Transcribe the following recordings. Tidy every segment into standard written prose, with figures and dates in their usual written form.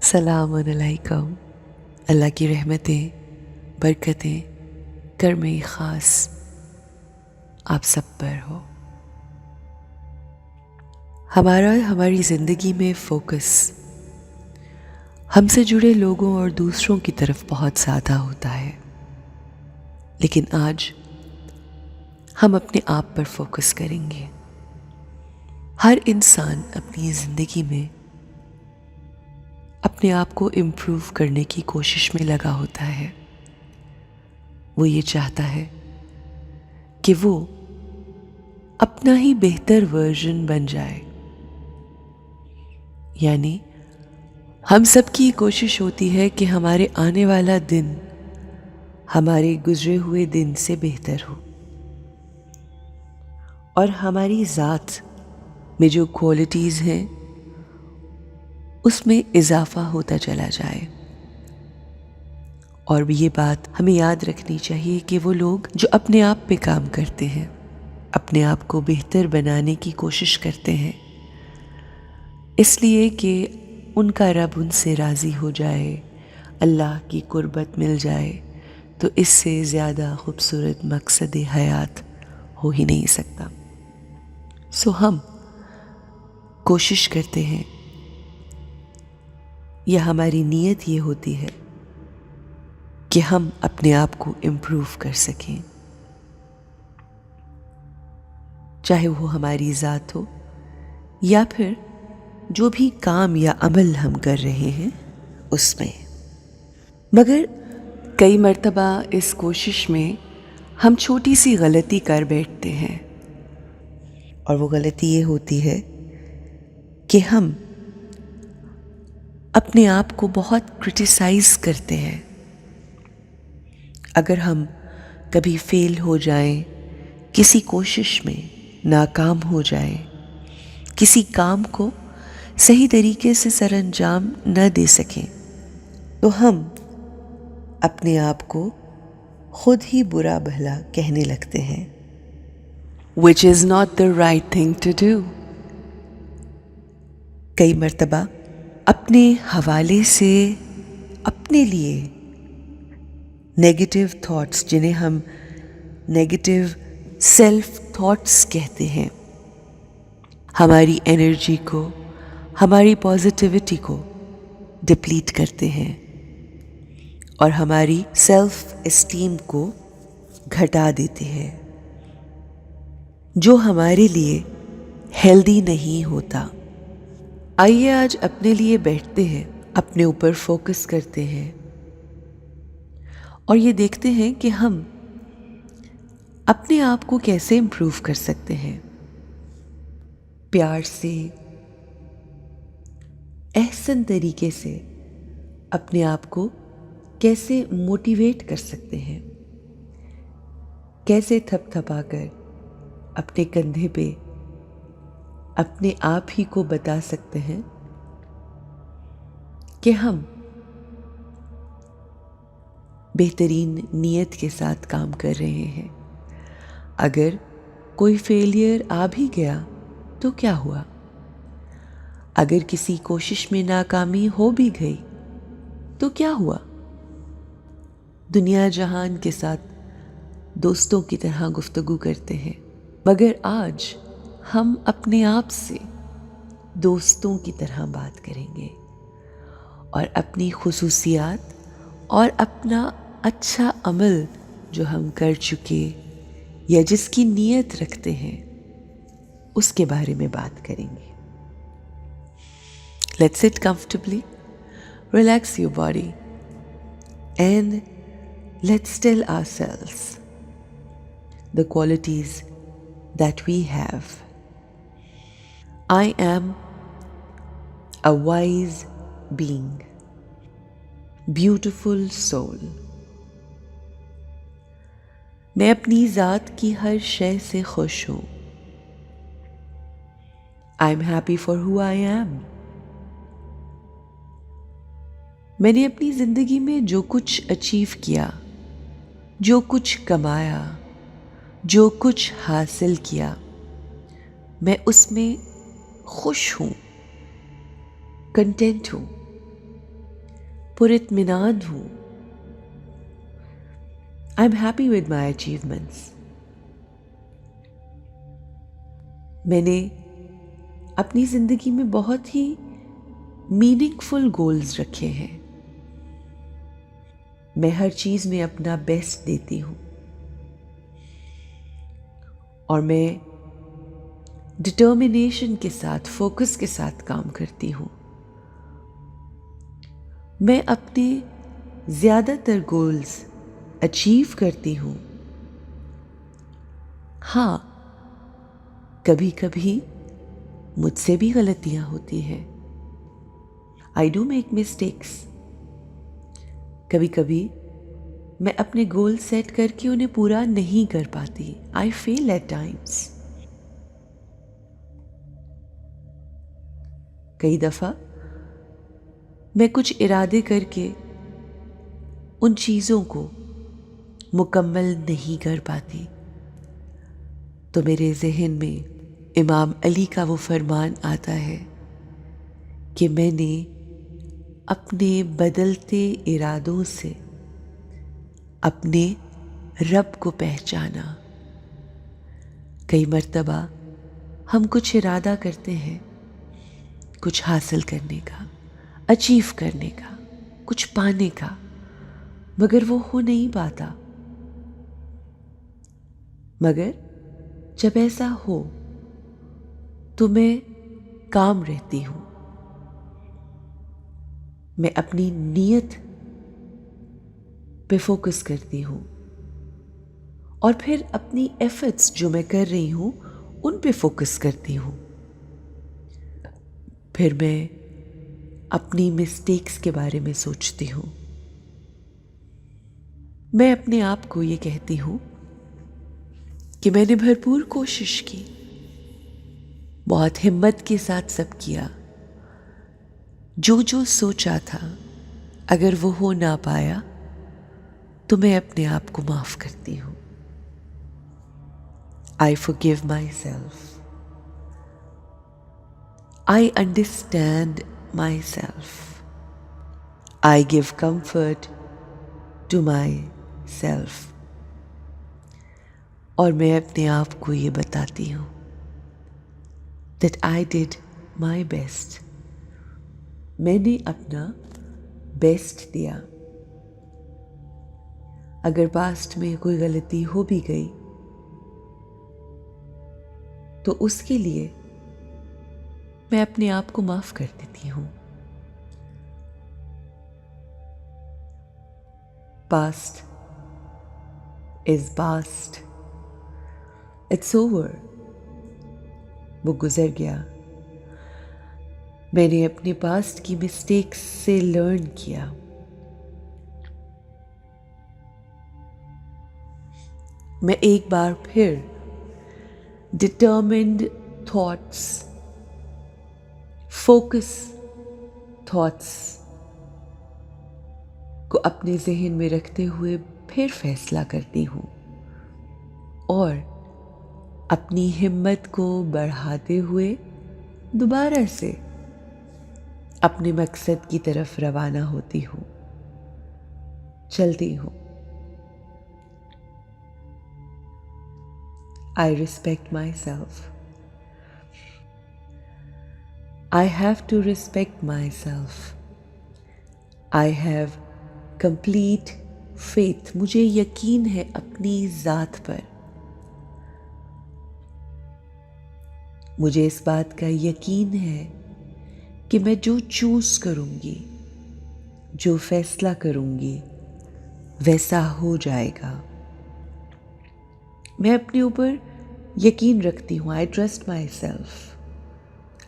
सलाम अलैकुम। अल्लाह की रहमतें, बरकतें, कर्म ख़ास आप सब पर हो। हमारा हमारी ज़िंदगी में फ़ोकस हमसे जुड़े लोगों और दूसरों की तरफ बहुत ज़्यादा होता है, लेकिन आज हम अपने आप पर फ़ोकस करेंगे। हर इंसान अपनी ज़िंदगी में अपने आप को इम्प्रूव करने की कोशिश में लगा होता है। वो ये चाहता है कि वो अपना ही बेहतर वर्जन बन जाए। यानी हम सब की कोशिश होती है कि हमारे आने वाला दिन हमारे गुजरे हुए दिन से बेहतर हो और हमारी ज़ात में जो क्वालिटीज़ हैं उसमें इजाफा होता चला जाए। और ये बात हमें याद रखनी चाहिए कि वो लोग जो अपने आप पे काम करते हैं, अपने आप को बेहतर बनाने की कोशिश करते हैं, इसलिए कि उनका रब उनसे राज़ी हो जाए, अल्लाह की कुर्बत मिल जाए, तो इससे ज़्यादा खूबसूरत मकसद हयात हो ही नहीं सकता। सो हम कोशिश करते हैं या हमारी नीयत ये होती है कि हम अपने आप को इम्प्रूव कर सकें, चाहे वो हमारी ज़ात हो या फिर जो भी काम या अमल हम कर रहे हैं उसमें। मगर कई मर्तबा इस कोशिश में हम छोटी सी गलती कर बैठते हैं और वो गलती ये होती है कि हम अपने आप को बहुत क्रिटिसाइज़ करते हैं। अगर हम कभी फेल हो जाएं, किसी कोशिश में नाकाम हो जाएं, किसी काम को सही तरीके से सरअंजाम न दे सकें, तो हम अपने आप को खुद ही बुरा भला कहने लगते हैं, which is not the right thing to do। कई मर्तबा अपने हवाले से अपने लिए नेगेटिव थॉट्स, जिन्हें हम नेगेटिव सेल्फ थॉट्स कहते हैं, हमारी एनर्जी को, हमारी पॉजिटिविटी को डिप्लीट करते हैं और हमारी सेल्फ एस्टीम को घटा देते हैं, जो हमारे लिए हेल्दी नहीं होता। आइए आज अपने लिए बैठते हैं, अपने ऊपर फोकस करते हैं और ये देखते हैं कि हम अपने आप को कैसे इम्प्रूव कर सकते हैं। प्यार से, एहसन तरीके से अपने आप को कैसे मोटिवेट कर सकते हैं, कैसे थपथपाकर अपने कंधे पे अपने आप ही को बता सकते हैं कि हम बेहतरीन नीयत के साथ काम कर रहे हैं। अगर कोई फेलियर आ भी गया तो क्या हुआ, अगर किसी कोशिश में नाकामी हो भी गई तो क्या हुआ। दुनिया जहान के साथ दोस्तों की तरह गुफ्तगू करते हैं, मगर आज हम अपने आप से दोस्तों की तरह बात करेंगे और अपनी खुसूसियात और अपना अच्छा अमल जो हम कर चुके या जिसकी नीयत रखते हैं उसके बारे में बात करेंगे। Let's sit comfortably, relax your body and let's tell ourselves the qualities that we have. I am a wise being, beautiful soul। मैं अपनी ज़ात की हर शय से खुश हूँ। I am happy for who I am। मैंने अपनी ज़िंदगी में जो कुछ अचीव किया, जो कुछ कमाया, जो कुछ हासिल किया, मैं उसमें खुश हूँ, कंटेंट हूँ। पुरितमिनान हूँ। I am happy with my achievements. मैंने अपनी जिंदगी में बहुत ही मीनिंगफुल गोल्स रखे हैं। मैं हर चीज में अपना बेस्ट देती हूँ और मैं डिटर्मिनेशन के साथ, फोकस के साथ काम करती हूँ। मैं अपने ज्यादातर गोल्स अचीव करती हूँ। हाँ, कभी कभी मुझसे भी गलतियां होती हैं। I do make mistakes. कभी कभी मैं अपने गोल सेट करके उन्हें पूरा नहीं कर पाती। आई फेल एट टाइम्स। कई दफा मैं कुछ इरादे करके उन चीजों को मुकम्मल नहीं कर पाती, तो मेरे जहन में इमाम अली का वो फरमान आता है कि मैंने अपने बदलते इरादों से अपने रब को पहचाना। कई मर्तबा हम कुछ इरादा करते हैं कुछ हासिल करने का, अचीव करने का, कुछ पाने का, मगर वो हो नहीं पाता। मगर जब ऐसा हो तो मैं काम रहती हूं। मैं अपनी नीयत पे फोकस करती हूं और फिर अपनी एफर्ट्स जो मैं कर रही हूं उन पे फोकस करती हूं। फिर मैं अपनी मिस्टेक्स के बारे में सोचती हूं। मैं अपने आप को ये कहती हूं कि मैंने भरपूर कोशिश की, बहुत हिम्मत के साथ सब किया। जो जो सोचा था अगर वो हो ना पाया तो मैं अपने आप को माफ करती हूं। I forgive my self. I understand myself. I give comfort to myself. और मैं अपने आप को ये बताती हूँ that I did my best. मैंने अपना बेस्ट दिया। अगर पास्ट में कोई गलती हो भी गई तो उसके लिए मैं अपने आप को माफ कर देती हूं। Past is past, it's over. वो गुजर गया। मैंने अपने पास्ट की मिस्टेक्स से लर्न किया। मैं एक बार फिर डिटर्मिन्ड थॉट्स, फोकस थॉट्स को अपने जहन में रखते हुए फिर फैसला करती हूँ और अपनी हिम्मत को बढ़ाते हुए दोबारा से अपने मकसद की तरफ रवाना होती हूँ, चलती हूँ। I respect my self. I have to respect myself. I have complete faith. मुझे यकीन है अपनी ज़ात पर। मुझे इस बात का यकीन है कि मैं जो चूज करूंगी, जो फैसला करूंगी, वैसा हो जाएगा। मैं अपने ऊपर यकीन रखती हूँ। I trust myself.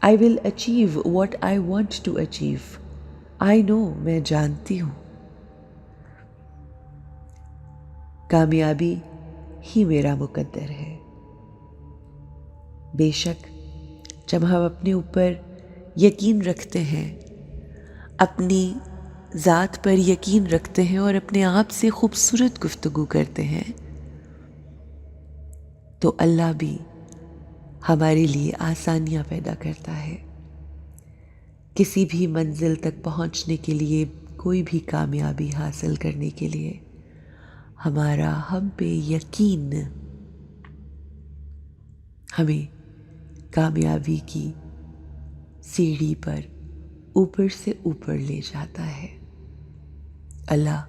I will achieve what I want to achieve. I know, मैं जानती हूँ कामयाबी ही मेरा मुकद्दर है। बेशक जब हम अपने ऊपर यकीन रखते हैं, अपनी ज़ात पर यकीन रखते हैं और अपने आप से खूबसूरत गुफ्तगू करते हैं, तो अल्लाह भी हमारे लिए आसानियां पैदा करता है। किसी भी मंजिल तक पहुंचने के लिए कोई भी कामयाबी हासिल करने के लिए हमारा हम पे यकीन हमें कामयाबी की सीढ़ी पर ऊपर से ऊपर ले जाता है। अल्लाह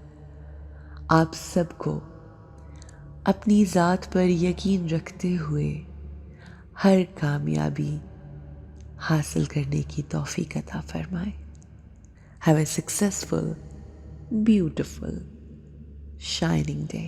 आप सबको अपनी ज़ात पर यकीन रखते हुए हर कामयाबी हासिल करने की तौफीक अता फरमाए। Have a successful, beautiful, shining day.